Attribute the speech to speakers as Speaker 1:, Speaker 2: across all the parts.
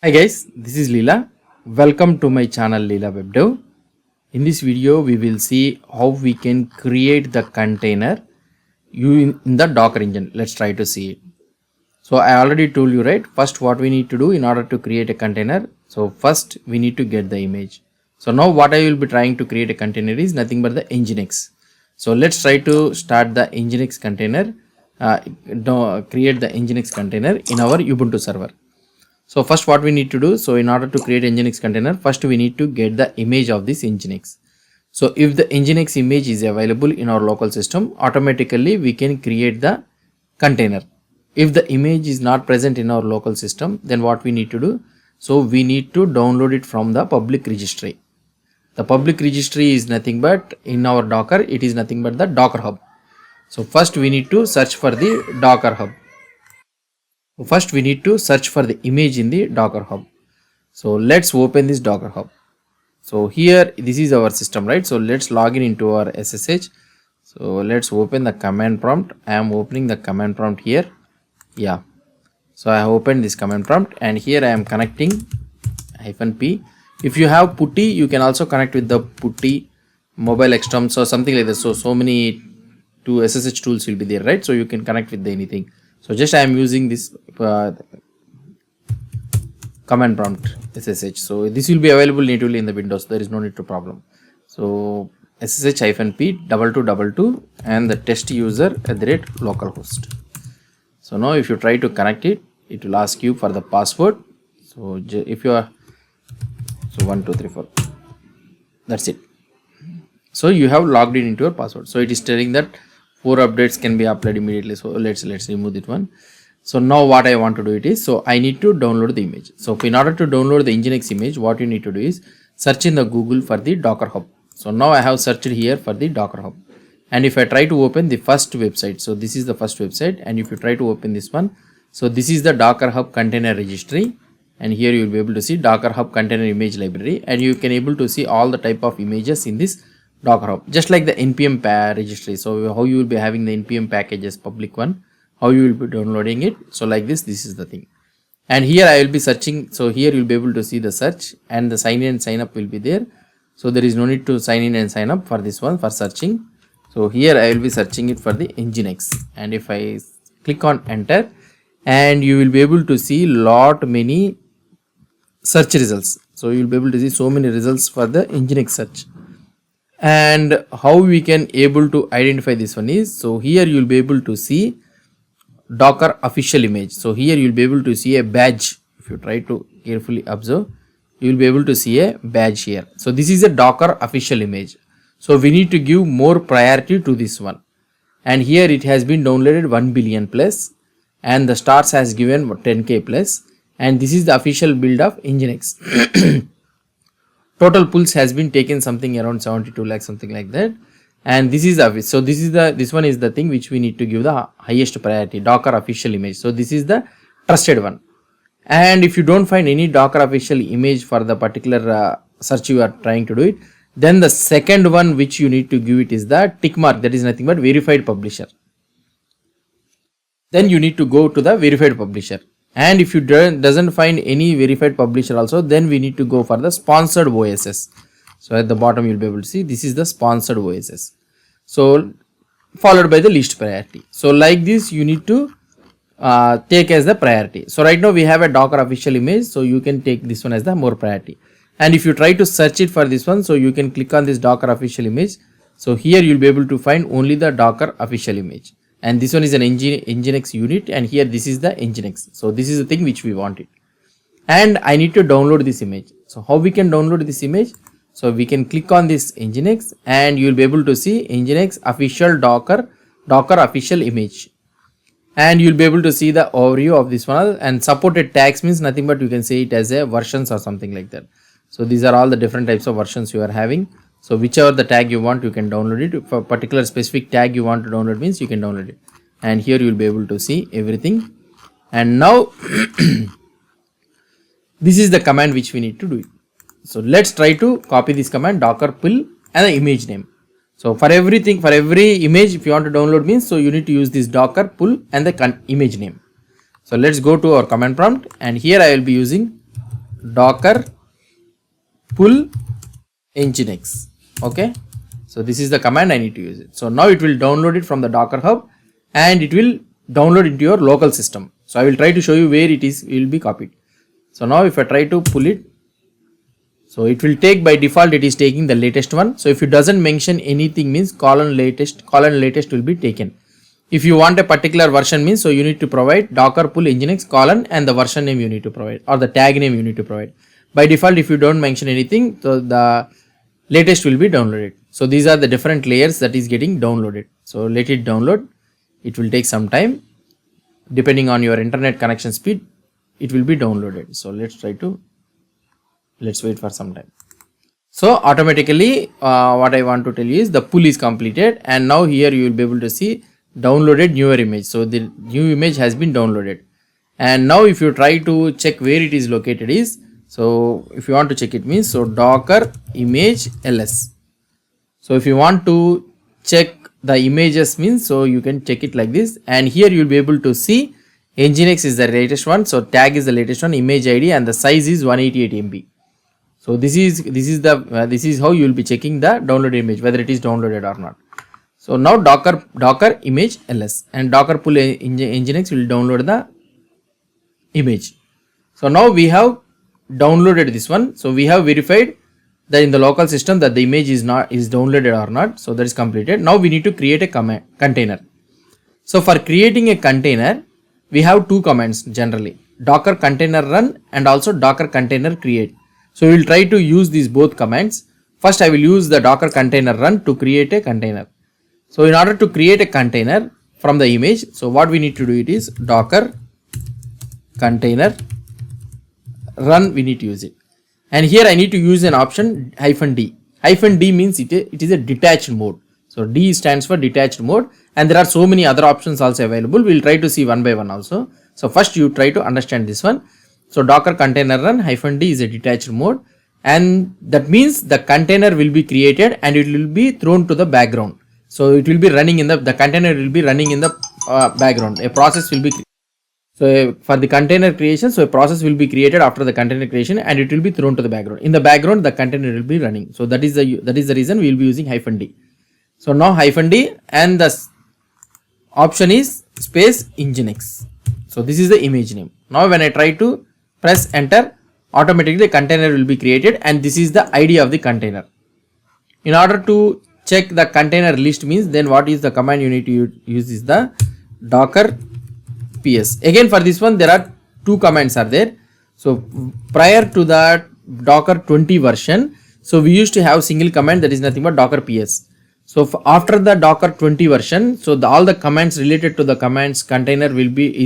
Speaker 1: Hi guys, this is Leela. Welcome to my channel Leela WebDev. In this video, we will see how we can create the container in the Docker engine. Let's try to see it. So I already told you, right? First, what we need to do in order to create a container. So first, we need to get the image. So now what I will be trying to create a container is nothing but the Nginx. So let's try to start the Nginx container. Create the Nginx container in our Ubuntu server. So first what we need to do, so in order to create Nginx container, first we need to get the image of this Nginx. So if the Nginx image is available in our local system, automatically we can create the container. If the image is not present in our local system, then what we need to do, so we need to download it from the public registry. The public registry is nothing but in our Docker, it is nothing but the Docker Hub. So first we need to search for the Docker Hub. First we need to search for the image in the Docker Hub. So let's open this Docker Hub. So here this is our system, right? So let's log in into our SSH. So let's open the command prompt. I am opening the command prompt here. Yeah. So I have opened this command prompt and here I am connecting -p. If you have putty, you can also connect with the putty mobile exterms or something like this. So many SSH tools will be there, right? So you can connect with anything. So just I am using this command prompt SSH. So this will be available natively in the Windows. There is no need to problem. So SSH-p 2222 and the test user @localhost. So now if you try to connect it, it will ask you for the password. So if you are 1 2 3 4, that's it. So you have logged in into your password. So it is telling that 4 updates can be applied immediately. So let's remove that one. So now what I want to do it is, so I need to download the image. So in order to download the Nginx image, what you need to do is search in the Google for the Docker Hub. So now I have searched here for the Docker Hub. And if I try to open the first website, so this is the first website, and if you try to open this one, so this is the Docker Hub container registry, and here you will be able to see Docker Hub container image library, and you can able to see all the type of images in this Docker Hub, just like the npm registry. So how you will be having the npm packages public one, how you will be downloading it. So like this is the thing. And here I will be searching. So here you will be able to see the search and the sign in and sign up will be there. So there is no need to sign in and sign up for this one for searching. So here I will be searching it for the Nginx, and if I click on enter, and you will be able to see many search results. So you will be able to see so many results for the Nginx search. And how we can able to identify this one is, so here you will be able to see Docker official image. So here you will be able to see a badge. If you try to carefully observe, you will be able to see a badge here. So this is a Docker official image. So we need to give more priority to this one. And here it has been downloaded 1 billion plus, and the stars has given 10k plus, and this is the official build of Nginx. Total pulse has been taken something around 72 lakhs, something like that. And this is so this one is the thing which we need to give the highest priority, Docker official image. So this is the trusted one. And if you don't find any Docker official image for the particular search you are trying to do it, then the second one which you need to give it is the tick mark, that is nothing but verified publisher. Then you need to go to the verified publisher. And if you doesn't find any verified publisher also, then we need to go for the sponsored OSS. So at the bottom you will be able to see this is the sponsored OSS. So followed by the least priority. So like this you need to take as the priority. So right now we have a Docker official image, so you can take this one as the more priority. And if you try to search it for this one, so you can click on this Docker official image. So here you will be able to find only the Docker official image. And this one is an Nginx unit, and here this is the Nginx. So this is the thing which we wanted. And I need to download this image. So how we can download this image? So we can click on this Nginx, and you will be able to see Nginx official Docker official image. And you will be able to see the overview of this one. And supported tags means nothing but you can say it as a versions or something like that. So these are all the different types of versions you are having. So whichever the tag you want, you can download it. If a particular specific tag you want to download means you can download it. And here you will be able to see everything. And now this is the command which we need to do it. So let's try to copy this command, docker pull and the image name. So for everything, for every image if you want to download means, so you need to use this docker pull and the image name. So let's go to our command prompt, and here I will be using docker pull Nginx. Okay, so this is the command I need to use it. So now it will download it from the Docker Hub and it will download into your local system. So I will try to show you where it will be copied. So now if I try to pull it, so it will take, by default it is taking the latest one. So if it doesn't mention anything means colon latest will be taken. If you want a particular version means, so you need to provide docker pull Nginx colon and the version name you need to provide, or the tag name you need to provide. By default, if you don't mention anything, so the latest will be downloaded. So these are the different layers that is getting downloaded. So let it download. It will take some time. Depending on your internet connection speed, it will be downloaded. So let's wait for some time. So automatically what I want to tell you is the pull is completed, and now here you will be able to see downloaded newer image. So the new image has been downloaded, and now if you try to check where it is located is, so if you want to check it means, so docker image ls. So if you want to check the images means, so you can check it like this, and here you will be able to see Nginx is the latest one, so tag is the latest one, image id, and the size is 188 MB. So this is how you will be checking the downloaded image, whether it is downloaded or not. So now docker image ls and docker pull Nginx will download the image. So now we have downloaded this one. So we have verified that in the local system that the image is downloaded or not. So that is completed. Now we need to create a container. So for creating a container, we have two commands generally: docker container run and also docker container create. So we will try to use these both commands. First I will use the docker container run to create a container. So in order to create a container from the image, so what we need to do it is docker container run, we need to use it. And here I need to use an option -d. -d means it is a detached mode. So D stands for detached mode, and there are so many other options also available. We will try to see one by one also. So first you try to understand this one. So docker container run -d is a detached mode, and that means the container will be created and it will be thrown to the background. So it will be running in the container will be running in the background. A process will be So for the container creation, so a process will be created after the container creation and it will be thrown to the background. In the background, the container will be running. So that is the reason we will be using -d. So now -d and the option is space Nginx. So this is the image name. Now when I try to press enter, automatically the container will be created, and this is the ID of the container. In order to check the container list means, then what is the command you need to use is the docker ps. Again for this one there are two commands are there. So prior to that docker 20 version, so we used to have single command that is nothing but docker ps. So after the docker 20 version, so all the commands related to the commands container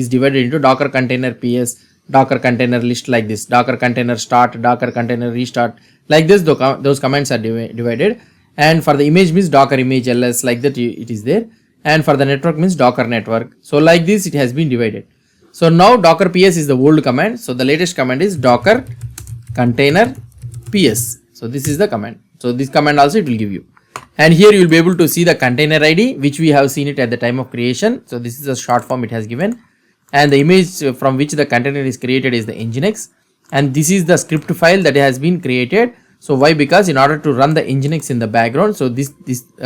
Speaker 1: is divided into docker container ps, docker container list, like this, docker container start, docker container restart, like this. Those commands are divided. And for the image means docker image ls, like that it is there. And for the network means docker network. So like this it has been divided. So now docker ps is the old command. So the latest command is docker container ps. So this is the command. So this command also it will give you. And here you will be able to see the container ID, which we have seen it at the time of creation. So this is a short form it has given. And the image from which the container is created is the Nginx. And this is the script file that has been created. So why? Because in order to run the Nginx in the background, so this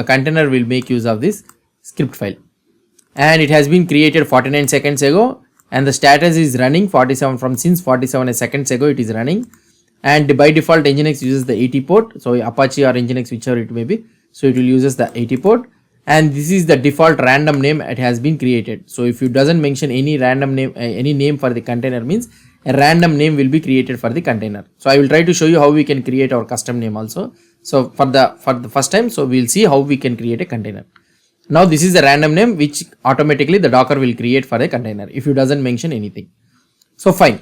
Speaker 1: container will make use of this script file. And it has been created 49 seconds ago. And the status is running 47 since 47 seconds ago it is running. And by default Nginx uses the 80 port. So Apache or Nginx, whichever it may be. So it will uses the 80 port, and this is the default random name it has been created. So if you doesn't mention any random name, any name for the container means a random name will be created for the container. So I will try to show you how we can create our custom name also. So for the first time, so we will see how we can create a container. Now this is a random name which automatically the docker will create for a container if you doesn't mention anything. So fine.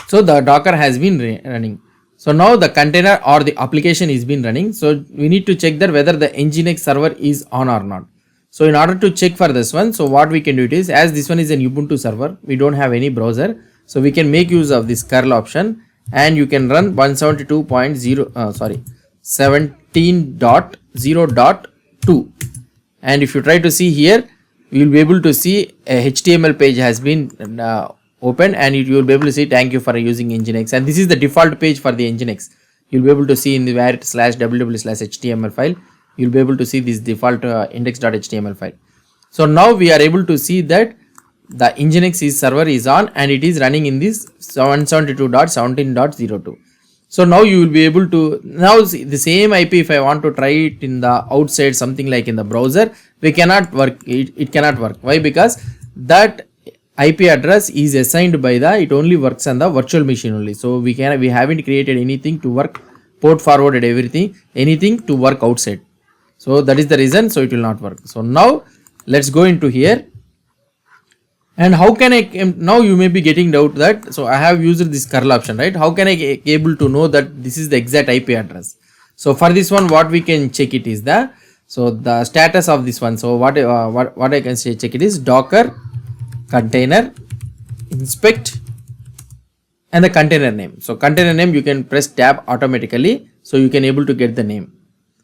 Speaker 1: So the docker has been running. So now the container or the application is been running. So we need to check that whether the Nginx server is on or not. So in order to check for this one, so what we can do it is, as this one is an Ubuntu server, we don't have any browser. So we can make use of this curl option, and you can run 17.0.2. And if you try to see here, you will be able to see a HTML page has been open, and you will be able to see thank you for using Nginx, and this is the default page for the Nginx. You'll be able to see in the var /www/html file, you'll be able to see this default index.html file. So now we are able to see that the Nginx server is on and it is running in this 172.17.02. So now you will be able to, now see the same IP, if I want to try it in the outside, something like in the browser, we cannot work, it cannot work. Why? Because that IP address is assigned by the, it only works on the virtual machine only. So we haven't created anything to work port forwarded everything, anything to work outside. So that is the reason, so it will not work. So now let's go into here. And how can I, now you may be getting doubt that, so I have used this curl option, right? How can I able to know that this is the exact IP address? So for this one, what we can check it is the, so the status of this one. So what I can say, check it is docker container inspect and the container name. So container name, you can press tab automatically, so you can able to get the name.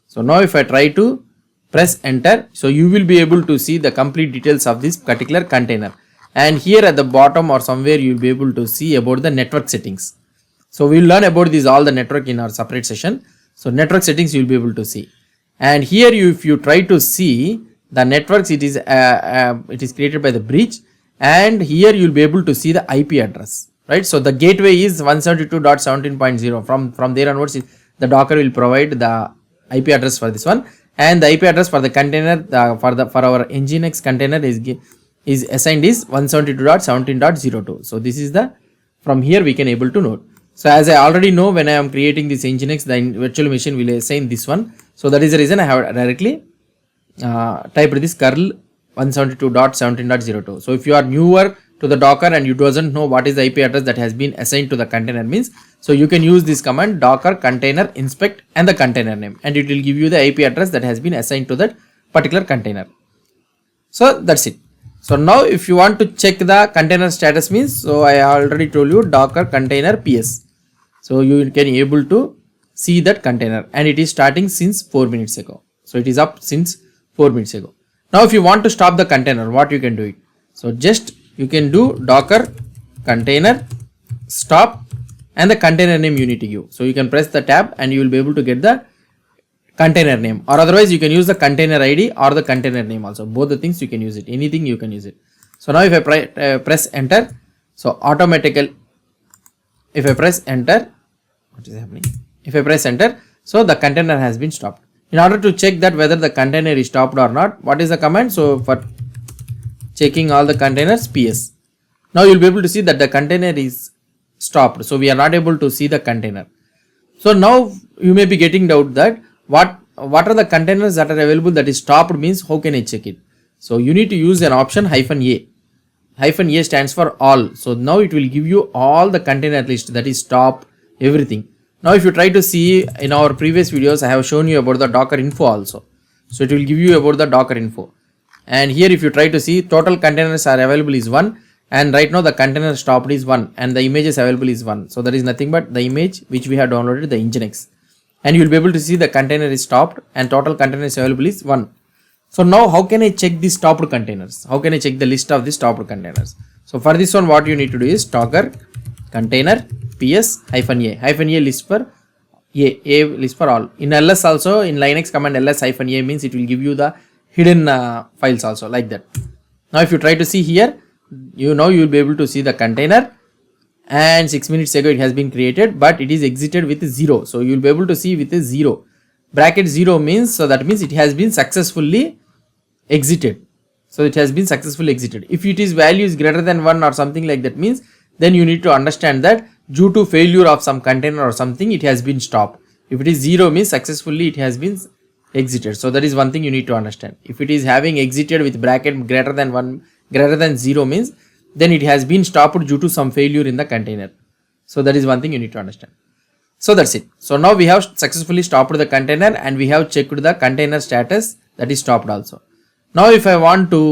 Speaker 1: So now if I try to press enter, so you will be able to see the complete details of this particular container. And here at the bottom or somewhere you will be able to see about the network settings. So we will learn about this all the network in our separate session. So network settings you will be able to see. And here if you try to see the networks, it is created by the bridge, and here you will be able to see the IP address, right? So the gateway is 172.17.0. From there onwards, the Docker will provide the IP address for this one, and the IP address for the container for our Nginx container is assigned is 172.17.02. So this is the, from here we can able to note. So as I already know, when I am creating this Nginx, the virtual machine will assign this one. So that is the reason I have directly typed this curl 172.17.02. So if you are newer to the Docker and you doesn't know what is the IP address that has been assigned to the container means, so you can use this command docker container inspect and the container name, and it will give you the IP address that has been assigned to that particular container. So that's it. So now if you want to check the container status means, so I already told you docker container ps. So you can able to see that container, and it is starting since 4 minutes ago. So it is up since 4 minutes ago. Now if you want to stop the container, what you can do it? So just you can do docker container stop and the container name you need to give. So you can press the tab and you will be able to get the container name, or otherwise you can use the container ID or the container name also. Both the things you can use it, anything you can use it. So now if I press enter, so automatically if I press enter, what is happening? If I press enter, so the container has been stopped. In order to check that whether the container is stopped or not, what is the command? So for checking all the containers, ps. Now you will be able to see that the container is stopped. So we are not able to see the container. So now you may be getting doubt that what are the containers that are available that is stopped means, how can I check it? So you need to use an option -a. -a stands for all. So now it will give you all the container list that is stopped, everything. Now if you try to see in our previous videos, I have shown you about the Docker info also. So it will give you about the Docker info. And here if you try to see, total containers are available is 1, and right now the container stopped is 1, and the images available is 1. So that is nothing but the image which we have downloaded, the Nginx. And you will be able to see the container is stopped and total containers available is 1. So now how can I check the stopped containers? How can I check the list of the stopped containers? So for this one, what you need to do is docker container ps -a list for a list for all. In ls also, in Linux command ls -a means it will give you the hidden files also, like that. Now if you try to see here, you will be able to see the container, and 6 minutes ago it has been created, but it is exited with 0. So you will be able to see with a 0. Bracket 0 means, so that means it has been successfully exited. So it has been successfully exited. If it is value is greater than 1 or something like that means, then you need to understand that due to failure of some container or something, it has been stopped. If it is 0 means successfully it has been exited. So that is one thing you need to understand. If it is having exited with bracket greater than 1, greater than 0 means, then it has been stopped due to some failure in the container. So that is one thing you need to understand. So that's it. So now we have successfully stopped the container, and we have checked the container status that is stopped also. Now if I want to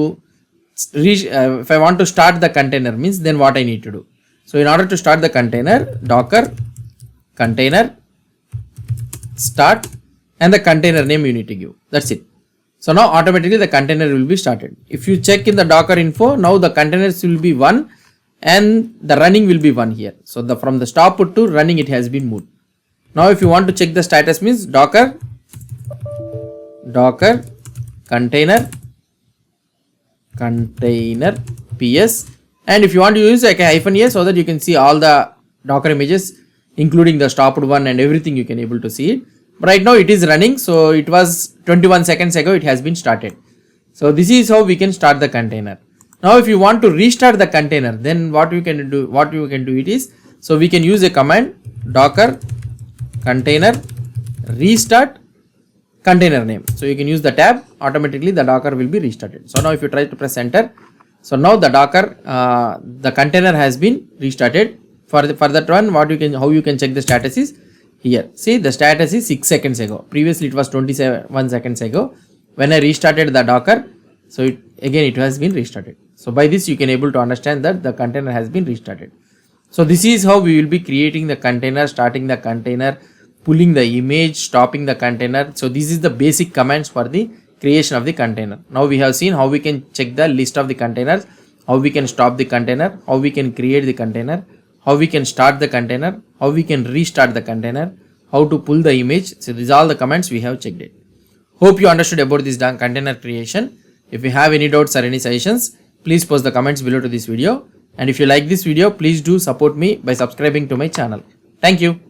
Speaker 1: start the container means, then what I need to do? So in order to start the container, docker container start and the container name you need to give. That's it. So now automatically the container will be started. If you check in the Docker info, now the containers will be 1 and the running will be 1 here. So from the stop to running it has been moved. Now if you want to check the status means docker container ps, and if you want to use like a -a so that you can see all the Docker images including the stopped one and everything, you can able to see it. But right now it is running, so it was 21 seconds ago it has been started. So this is how we can start the container. Now if you want to restart the container, then what you can do it is, so we can use a command docker container restart container name. So you can use the tab, automatically the Docker will be restarted. So now if you try to press enter, so now the Docker the container has been restarted. For that one, how you can check the status is here. See, the status is 6 seconds ago. Previously it was 21 seconds ago. When I restarted the Docker, so it has been restarted. So by this you can able to understand that the container has been restarted. So this is how we will be creating the container, starting the container, pulling the image, stopping the container. So this is the basic commands for the creation of the container. Now we have seen how we can check the list of the containers, how we can stop the container, how we can create the container, how we can start the container, how we can restart the container, how to pull the image. So these are all the commands we have checked it. Hope you understood about this container creation. If you have any doubts or any suggestions, please post the comments below to this video. And if you like this video, please do support me by subscribing to my channel. Thank you.